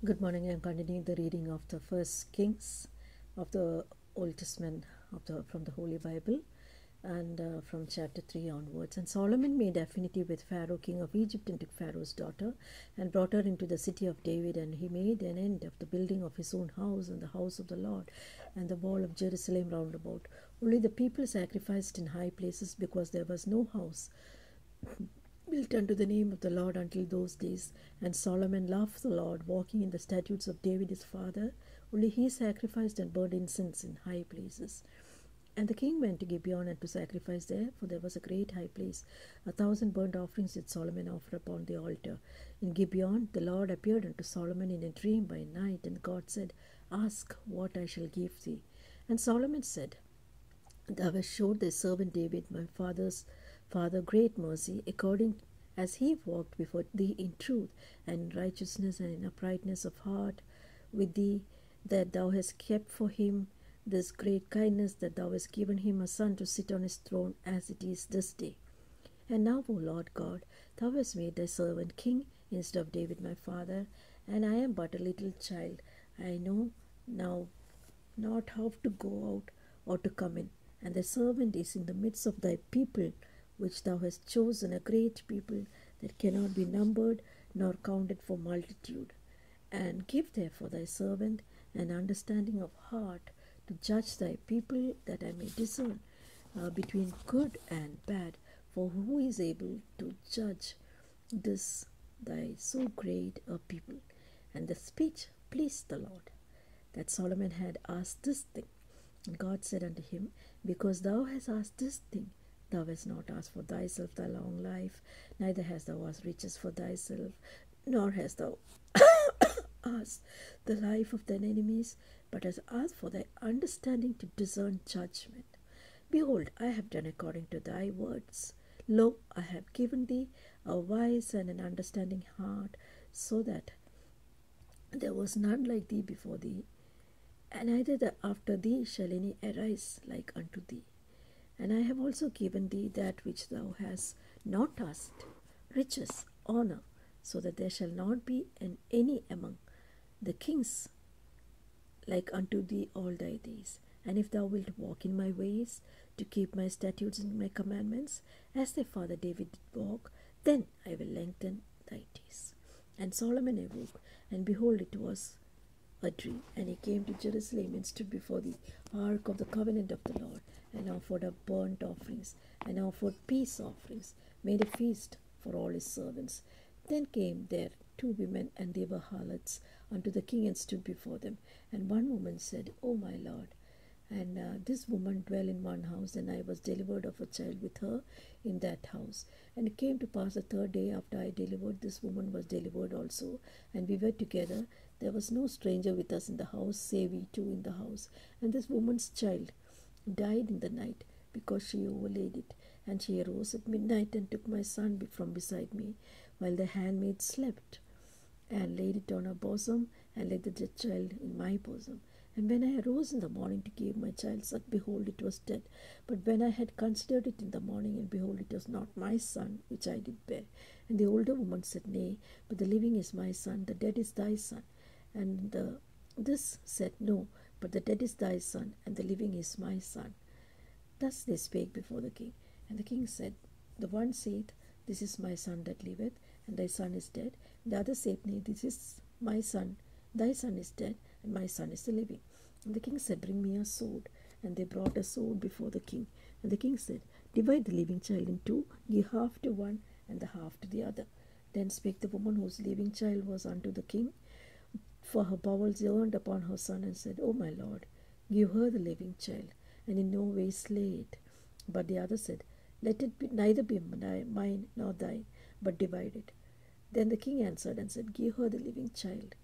Good morning. I'm continuing the reading of the first Kings of the Old Testament from the Holy Bible, and from chapter 3 onwards. And Solomon made affinity with Pharaoh, king of Egypt, and took Pharaoh's daughter and brought her into the city of David. And he made an end of the building of his own house and the house of the Lord and the wall of Jerusalem round about. Only the people sacrificed in high places, because there was no house built unto the name of the Lord until those days. And Solomon loved the Lord, walking in the statutes of David his father. Only he sacrificed and burned incense in high places. And the king went to Gibeon and to sacrifice there, for there was a great high place. 1,000 burnt offerings did Solomon offer upon the altar. In Gibeon the Lord appeared unto Solomon in a dream by night, and God said, Ask what I shall give thee. And Solomon said, Thou hast showed thy servant David, my father's father, great mercy, according as he walked before thee in truth and in righteousness and in uprightness of heart with thee, that thou hast kept for him this great kindness, that thou hast given him a son to sit on his throne, as it is this day. And now, O Lord God, thou hast made thy servant king instead of David my father, and I am but a little child. I know now not how to go out or to come in. And thy servant is in the midst of thy people, which thou hast chosen, a great people that cannot be numbered nor counted for multitude. And give therefore thy servant an understanding of heart to judge thy people, that I may discern between good and bad. For who is able to judge this thy so great a people? And the speech pleased the Lord, that Solomon had asked this thing. And God said unto him, Because thou hast asked this thing, thou hast not asked for thyself thy long life, neither hast thou asked riches for thyself, nor hast thou asked the life of thine enemies, but hast asked for thy understanding to discern judgment. Behold, I have done according to thy words. Lo, I have given thee a wise and an understanding heart, so that there was none like thee before thee, and neither after thee shall any arise like unto thee. And I have also given thee that which thou hast not asked, riches, honor, so that there shall not be any among the kings like unto thee all thy days. And if thou wilt walk in my ways, to keep my statutes and my commandments, as thy father David did walk, then I will lengthen thy days. And Solomon awoke, and behold, it was a dream. And he came to Jerusalem and stood before the ark of the covenant of the Lord, and offered up burnt offerings, and offered peace offerings, made a feast for all his servants. Then came there 2 women, and they were harlots, unto the king, and stood before them. And one woman said, O my lord, and this woman dwell in one house, and I was delivered of a child with her in that house. And it came to pass the 3rd day after I delivered, this woman was delivered also, and we were together. There was no stranger with us in the house, save we two in the house. And this woman's child died in the night, because she overlaid it. And she arose at midnight and took my son from beside me, while the handmaid slept, and laid it on her bosom, and laid the dead child in my bosom. And when I arose in the morning to give my child suck, behold, it was dead. But when I had considered it in the morning, and behold, it was not my son which I did bear. And the older woman said, Nay, but the living is my son, the dead is thy son. And this said, No, but the dead is thy son, and the living is my son. Thus they spake before the king. And the king said, The one saith, This is my son that liveth, and thy son is dead. And the other saith, Nay, this is my son, thy son is dead, and my son is the living. And the king said, Bring me a sword. And they brought a sword before the king. And the king said, Divide the living child in 2, give half to one, and the half to the other. Then spake the woman whose living child was unto the king, for her bowels yearned upon her son, and said, O my lord, give her the living child, and in no way slay it. But the other said, Let it be neither be mine nor thine, but divide it. Then the king answered and said, Give her the living child,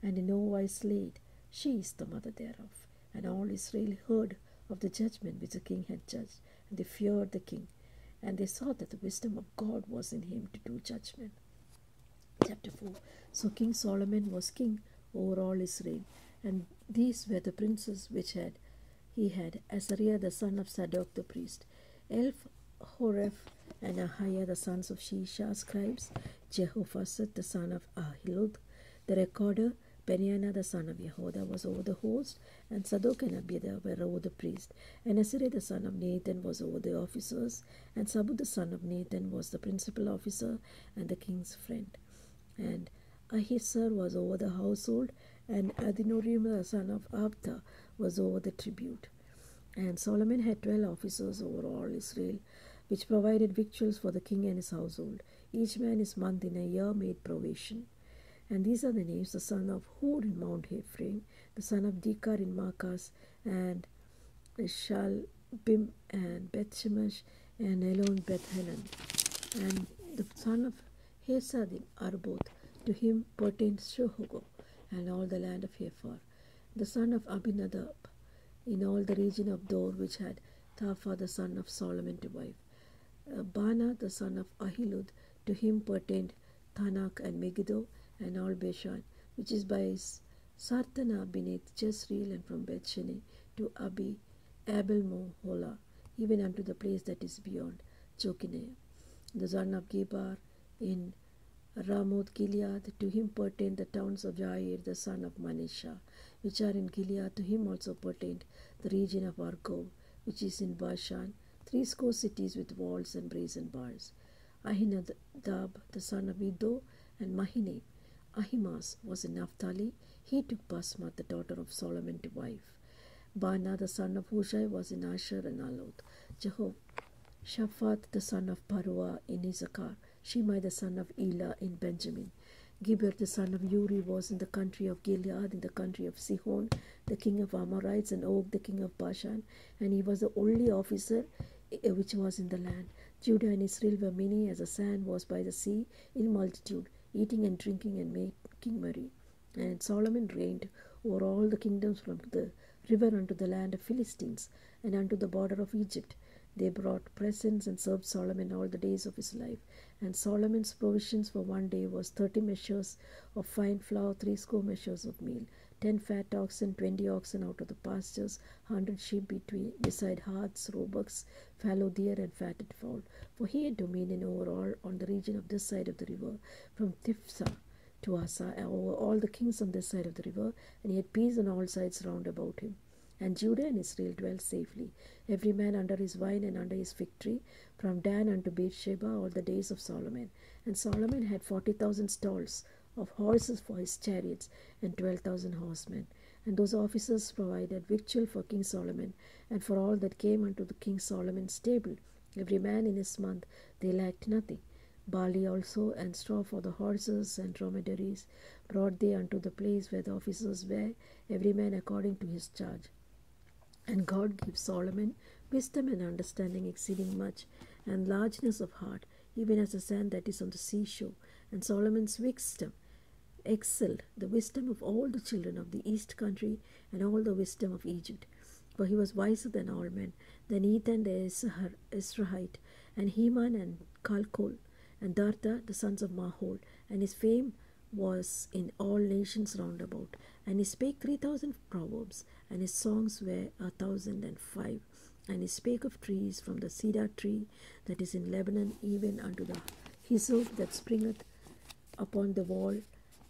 and in no wise slay it. She is the mother thereof. And all Israel heard of the judgment which the king had judged, and they feared the king, and they saw that the wisdom of God was in him to do judgment. Chapter 4. So King Solomon was king over all Israel, and these were the princes which he had: Azariah the son of Zadok the priest, Horeph and Ahiah the sons of Shisha scribes, Jehoshaphat the son of Ahilud the recorder, Benaiah the son of Jehoiada was over the host, and Zadok and Abiathar were over the priest. And Asir the son of Nathan was over the officers, and Sabu the son of Nathan was the principal officer and the king's friend. And Ahisar was over the household, and Adinoram the son of Abda was over the tribute. And Solomon had 12 officers over all Israel, which provided victuals for the king and his household. Each man his month in a year made provision. And these are the names: the son of Hur in Mount Ephraim, the son of Dekar in Marcas, and Shalbim and Bethshemesh and Elon Bethhanan. And the son of Hesad in Arboth, to him pertained Shohogo and all the land of Hephar. The son of Abinadab in all the region of Dor, which had Tapha the son of Solomon to wife. Bana the son of Ahilud, to him pertained Tanak and Megiddo and all Bashan, which is by Sartana beneath Jezreel, and from Bethshani to Abel Mohola, even unto the place that is beyond Jokineam. The son of Gebar in Ramoth Gilead, to him pertained the towns of Jair the son of Manisha, which are in Gilead. To him also pertained the region of Argob, which is in Bashan, 80 cities with walls and brazen bars. Ahinadab the son of Iddo and Mahine. Ahimaaz was in Naphtali. He took Basmath the daughter of Solomon to wife. Bana the son of Hushai was in Asher and Aloth. Jehoshaphat the son of Parua in Issachar. Shimei the son of Elah in Benjamin. Giber the son of Uri was in the country of Gilead, in the country of Sihon, the king of Amorites, and Og the king of Bashan, and he was the only officer which was in the land. Judah and Israel were many as the sand was by the sea, in multitude, eating and drinking and making merry. And Solomon reigned over all the kingdoms from the river unto the land of Philistines, and unto the border of Egypt. They brought presents and served Solomon all the days of his life. And Solomon's provisions for one day was 30 measures of fine flour, 80 measures of meal, 10 fat oxen, 20 oxen out of the pastures, 100 sheep beside hearths, roebucks, fallow deer, and fatted fowl. For he had dominion over all on the region of this side of the river, from Tifsa to Asa, over all the kings on this side of the river, and he had peace on all sides round about him. And Judah and Israel dwelt safely, every man under his vine and under his fig tree, from Dan unto Beersheba, all the days of Solomon. And Solomon had 40,000 stalls of horses for his chariots, and 12,000 horsemen. And those officers provided victual for King Solomon, and for all that came unto the King Solomon's table. Every man in his month, they lacked nothing. Barley also and straw for the horses and dromedaries brought they unto the place where the officers were, every man according to his charge. And God gave Solomon wisdom and understanding exceeding much, and largeness of heart, even as the sand that is on the seashore. And Solomon's wisdom excelled the wisdom of all the children of the east country, and all the wisdom of Egypt. For he was wiser than all men, than Ethan the Ezrahite, and Heman and Calcol, and Darda the sons of Mahol. And his fame was in all nations round about. And he spake 3,000 proverbs, and his songs were 1,005. And he spake of trees, from the cedar tree that is in Lebanon, even unto the hyssop that springeth upon the wall.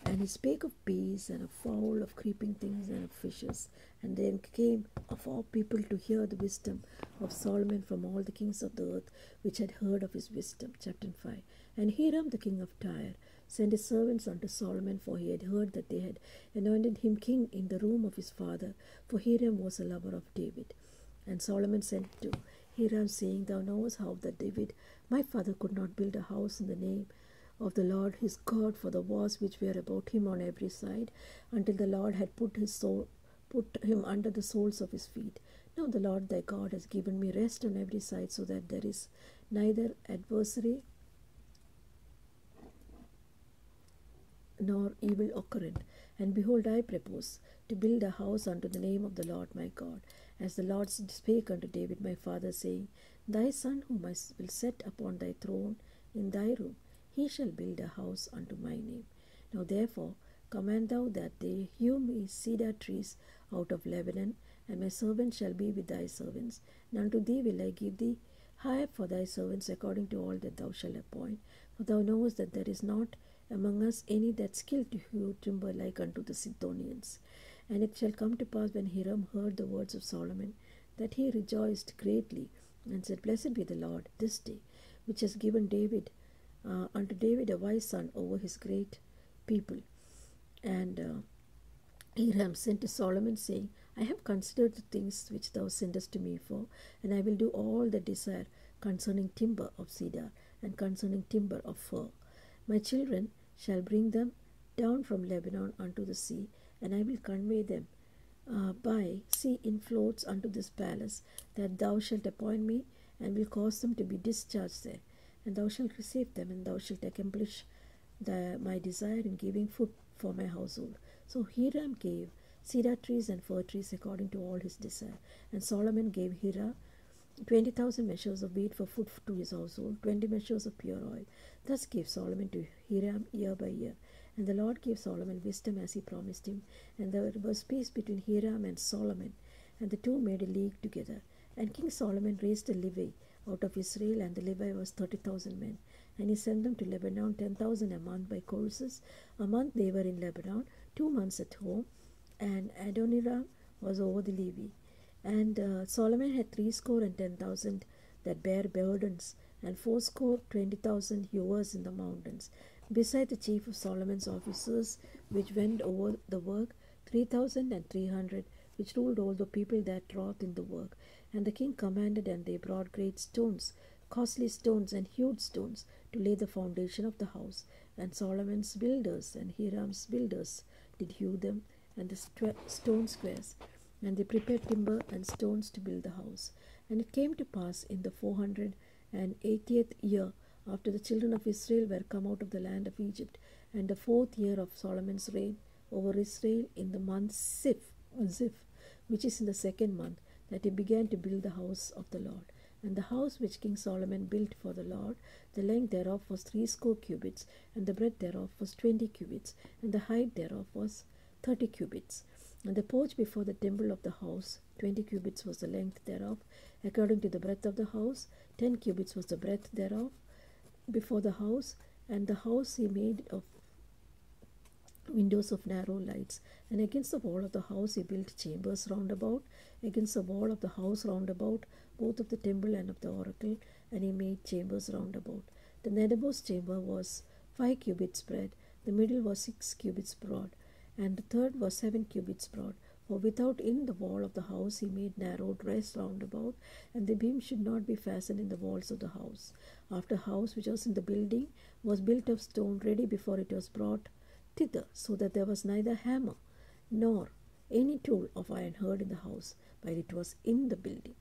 And he spake of bees, and of fowl, of creeping things, and of fishes. And then came of all people to hear the wisdom of Solomon from all the kings of the earth, which had heard of his wisdom. Chapter 5. And Hiram the king of Tyre sent his servants unto Solomon, for he had heard that they had anointed him king in the room of his father, for Hiram was a lover of David. And Solomon sent to Hiram, saying, Thou knowest how that David my father could not build a house in the name of the Lord his God for the wars which were about him on every side, until the Lord had put him under the soles of his feet. Now the Lord thy God has given me rest on every side, so that there is neither adversary nor evil occurrent. And behold, I propose to build a house unto the name of the Lord my God, as the Lord spake unto David my father, saying, Thy son whom I will set upon thy throne in thy room, he shall build a house unto my name. Now therefore command thou that they hew me cedar trees out of Lebanon, and my servant shall be with thy servants. And unto thee will I give thee hire for thy servants according to all that thou shalt appoint. For thou knowest that there is not among us any that skilled to hew timber like unto the Sidonians. And it shall come to pass, when Hiram heard the words of Solomon, that he rejoiced greatly, and said, Blessed be the Lord this day, which has given unto David a wise son over his great people. And Hiram sent to Solomon, saying, I have considered the things which thou sendest to me for, and I will do all that desire concerning timber of cedar and concerning timber of fir. My children shall bring them down from Lebanon unto the sea, and I will convey them by sea in floats unto this palace, that thou shalt appoint me, and will cause them to be discharged there. And thou shalt receive them, and thou shalt accomplish my desire in giving food for my household. So Hiram gave cedar trees and fir trees according to all his desire. And Solomon gave Hiram 20,000 measures of wheat for food to his household, 20 measures of pure oil. Thus gave Solomon to Hiram year by year. And the Lord gave Solomon wisdom as he promised him. And there was peace between Hiram and Solomon, and the two made a league together. And King Solomon raised a levy out of Israel, and the levy was 30,000 men. And he sent them to Lebanon, 10,000 a month by courses. A month they were in Lebanon, 2 months at home, and Adoniram was over the levy. And Solomon had 60,10,000 that bare burdens, and 20,000 hewers in the mountains. Beside the chief of Solomon's officers, which went over the work, 3,300, which ruled all the people that wrought in the work. And the king commanded, and they brought great stones, costly stones and hewed stones, to lay the foundation of the house. And Solomon's builders and Hiram's builders did hew them, and the stone squares. And they prepared timber and stones to build the house. And it came to pass in the 480th year, after the children of Israel were come out of the land of Egypt, and the 4th year of Solomon's reign over Israel, in the month Ziph, which is in the 2nd month, that he began to build the house of the Lord. And the house which King Solomon built for the Lord, the length thereof was 60 cubits, and the breadth thereof was 20 cubits, and the height thereof was 30 cubits. And the porch before the temple of the house, 20 cubits was the length thereof, according to the breadth of the house, 10 cubits was the breadth thereof before the house. And the house he made of windows of narrow lights. And against the wall of the house he built chambers round about, against the wall of the house round about, both of the temple and of the oracle, and he made chambers round about. The nethermost chamber was 5 cubits bread, the middle was 6 cubits broad, and the third was 7 cubits broad. For without in the wall of the house he made narrow dress round about, and the beam should not be fastened in the walls of the house. After house which was in the building was built of stone ready before it was brought thither, so that there was neither hammer nor any tool of iron heard in the house, while it was in the building.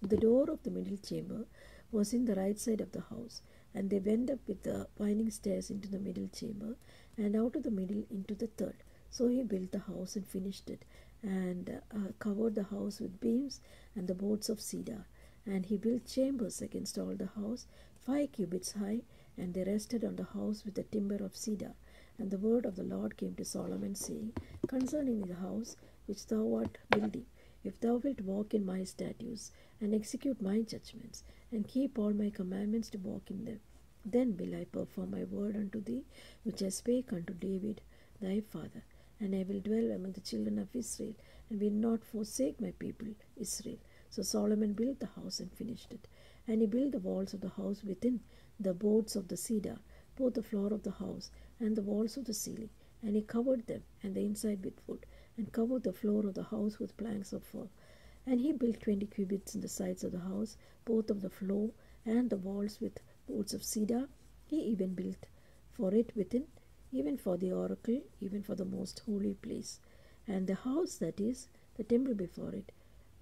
The door of the middle chamber was in the right side of the house, and they went up with the winding stairs into the middle chamber, and out of the middle into the third. So he built the house and finished it, and covered the house with beams and the boards of cedar. And he built chambers against all the house, 5 cubits high, and they rested on the house with the timber of cedar. And the word of the Lord came to Solomon, saying, Concerning the house which thou art building, if thou wilt walk in my statutes, and execute my judgments, and keep all my commandments to walk in them, then will I perform my word unto thee, which I spake unto David thy father. And I will dwell among the children of Israel, and will not forsake my people Israel. So Solomon built the house and finished it. And he built the walls of the house within, the boards of the cedar, both the floor of the house and the walls of the ceiling. And he covered them and the inside with wood, and covered the floor of the house with planks of fir. And he built 20 cubits in the sides of the house, both of the floor and the walls with boards of cedar. He even built for it within, even for the oracle, even for the most holy place. And the house, that is, the temple before it,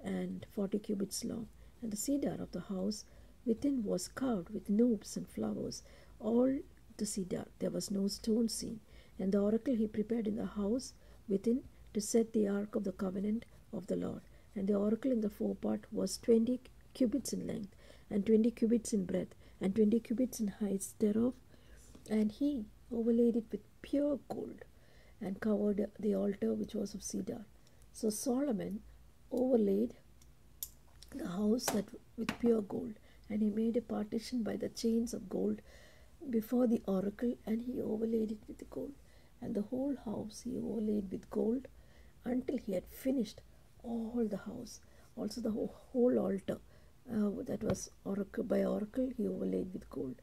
and 40 cubits long. And the cedar of the house within was carved with noobs and flowers, all the cedar, there was no stone seen. And the oracle he prepared in the house within, to set the ark of the covenant of the Lord. And the oracle in the forepart was 20 cubits in length, and 20 cubits in breadth, and 20 cubits in height thereof. And he overlaid it with pure gold, and covered the altar which was of cedar. So Solomon overlaid the house that with pure gold, and he made a partition by the chains of gold before the oracle, and he overlaid it with gold. And the whole house he overlaid with gold until he had finished all the house. Also the whole altar that was oracle by oracle he overlaid with gold.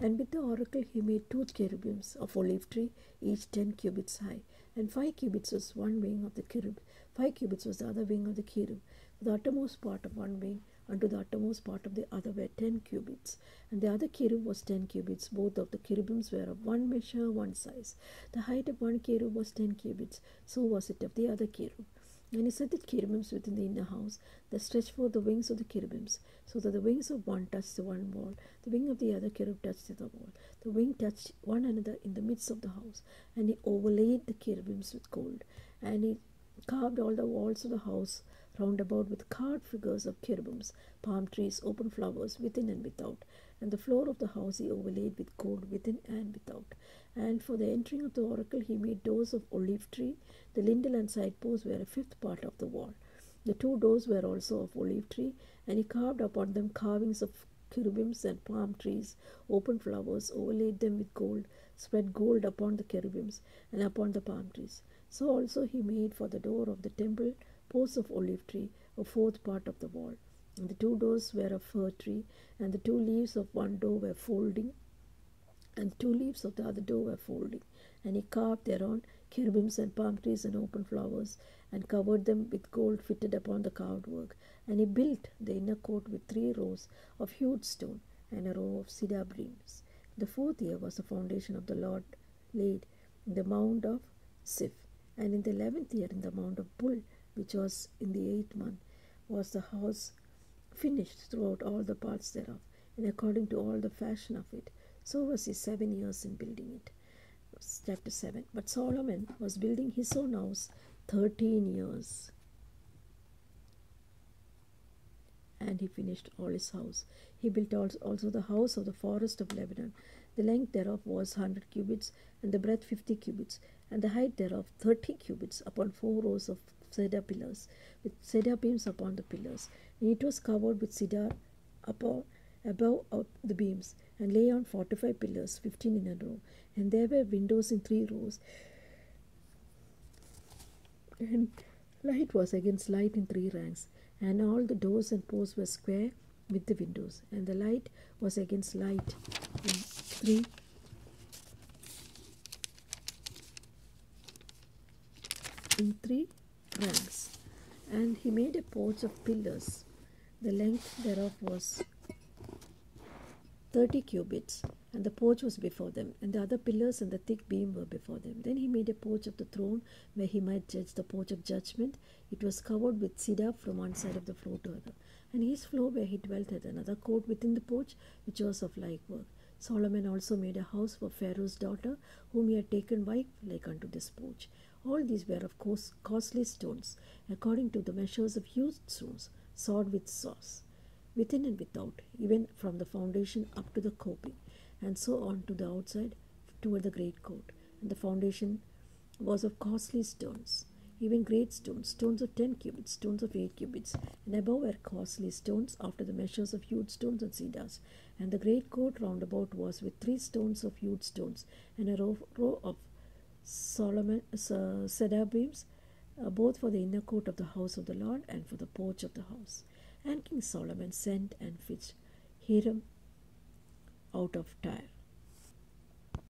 And with the oracle he made 2 cherubims of olive tree, each 10 cubits high. And 5 cubits was one wing of the cherub, 5 cubits was the other wing of the cherub. The uttermost part of one wing unto the uttermost part of the other were 10 cubits. And the other cherub was 10 cubits. Both of the cherubims were of one measure, one size. The height of one cherub was 10 cubits. So was it of the other cherub. And he set the cherubims within the inner house, that stretched forth the wings of the cherubims, so that the wings of one touched the one wall, the wing of the other cherub touched the other wall. The wing touched one another in the midst of the house. And he overlaid the cherubims with gold. And he carved all the walls of the house round about with carved figures of cherubims, palm trees, open flowers within and without. And the floor of the house he overlaid with gold within and without. And for the entering of the oracle he made doors of olive tree. The lintel and side posts were a fifth part of the wall. The 2 doors were also of olive tree, and he carved upon them carvings of cherubims and palm trees, open flowers, overlaid them with gold, spread gold upon the cherubims and upon the palm trees. So also he made for the door of the temple posts of olive tree, a 4th part of the wall. And the 2 doors were of fir tree, and the 2 leaves of one door were folding, and the 2 leaves of the other door were folding. And he carved thereon cherubims and palm trees and open flowers, and covered them with gold fitted upon the carved work. And he built the inner court with 3 rows of hewed stone, and a row of cedar beams. The 4th year was the foundation of the Lord laid in the mount of Siph. And in the 11th year, in the mount of Bull, which was in the 8th month, was the house finished throughout all the parts thereof, and according to all the fashion of it. So was he 7 years in building it. Chapter 7. But Solomon was building his own house 13 years, and he finished all his house. He built also the house of the forest of Lebanon. The length thereof was 100 cubits, and the breadth 50 cubits, and the height thereof 30 cubits, upon 4 rows of cedar pillars, with cedar beams upon the pillars. And it was covered with cedar above the beams, and lay on 45 pillars, 15 in a row. And there were windows in 3 rows, and light was against light in 3 ranks. And all the doors and posts were square with the windows, and the light was against light in three ranks. And he made a porch of pillars. The length thereof was 30 cubits, and the porch was before them, and the other pillars and the thick beam were before them. Then he made a porch of the throne, where he might judge, the porch of judgment. It was covered with cedar from one side of the floor to other. And his floor where he dwelt had another court within the porch, which was of like work. Solomon also made a house for Pharaoh's daughter, whom he had taken wife, like unto this porch. All these were of costly stones, according to the measures of hewed stones, sawed with saws, within and without, even from the foundation up to the coping, and so on to the outside toward the great court. And the foundation was of costly stones, even great stones, stones of 10 cubits, stones of 8 cubits, and above were costly stones after the measures of hewed stones and cedars. And the great court round about was with 3 stones of hewed stones, and a row of cedar beams, both for the inner court of the house of the Lord and for the porch of the house. And King Solomon sent and fetched Hiram out of Tyre.